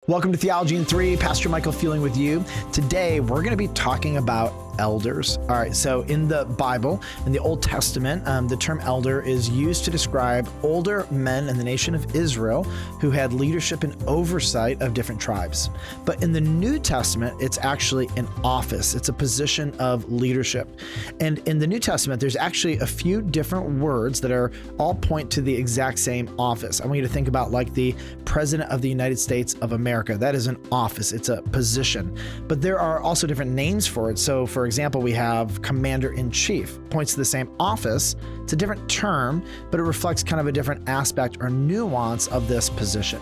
Welcome to Theology in 3. Pastor Michael Fueling with you. Today, we're going to be talking about elders. All right, so in the Bible, in the Old Testament, the term elder is used to describe older men in the nation of Israel who had leadership and oversight of different tribes. But in the New Testament, it's actually an office. It's a position of leadership. And in the New Testament, there's actually a few different words that are all point to the exact same office. I want you to think about like the President of the United States of America. That is an office. It's a position. But there are also different names for it. So for example, we have Commander-in-Chief, points to the same office. It's a different term, but it reflects kind of a different aspect or nuance of this position.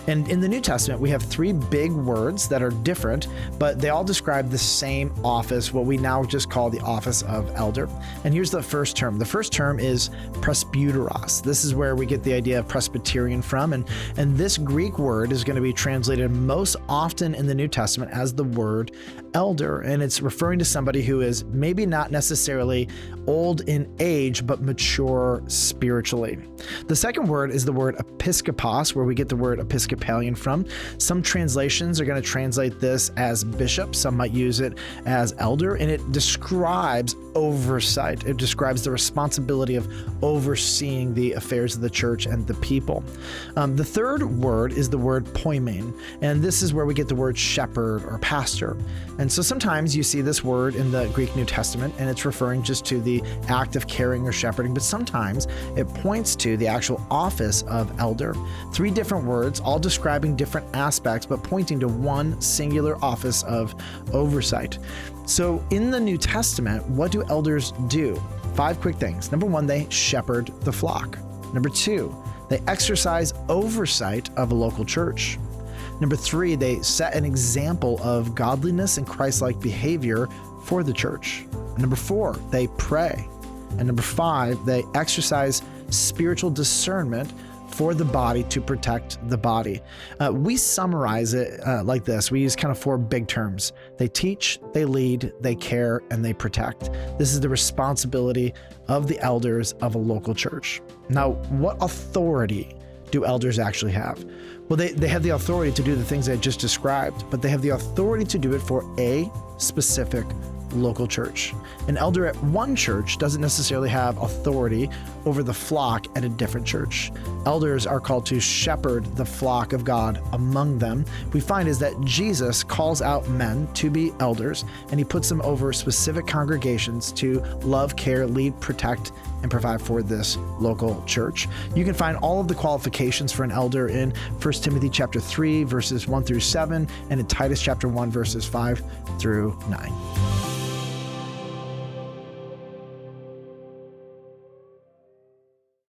And in the New Testament, we have three big words that are different, but they all describe the same office, what we now just call the office of elder. And here's the first term. The first term is presbyteros. This is where we get the idea of Presbyterian from. And this Greek word is going to be translated most often in the New Testament as the word elder. And it's referring to somebody who is maybe not necessarily old in age, but mature spiritually. The second word is the word episkopos, where we get the word Episcopalian from. Some translations are going to translate this as bishop. Some might use it as elder, and it describes oversight. It describes the responsibility of overseeing the affairs of the church and the people. The third word is the word poimen, and this is where we get the word shepherd or pastor. And so sometimes you see this word in the Greek New Testament, and it's referring just to the act of caring or shepherding, but sometimes it points to the actual office of elder. Three different words, all describing different aspects, but pointing to one singular office of oversight. So in the New Testament, what do elders do? 5 quick things. Number 1, they shepherd the flock. Number 2, they exercise oversight of a local church. Number 3, they set an example of godliness and Christ-like behavior for the church. Number 4, they pray. And number 5, they exercise spiritual discernment for the body to protect the body. We summarize it like this. We use kind of 4 big terms. They teach, they lead, they care, and they protect. This is the responsibility of the elders of a local church. Now, what authority do elders actually have? Well, they have the authority to do the things I just described, but they have the authority to do it for a specific local church. An elder at one church doesn't necessarily have authority over the flock at a different church. Elders are called to shepherd the flock of God among them. We find is that Jesus calls out men to be elders, and he puts them over specific congregations to love, care, lead, protect, and provide for this local church. You can find all of the qualifications for an elder in 1 Timothy chapter 3, verses 1 through 7, and in Titus chapter 1, verses 5 through 9.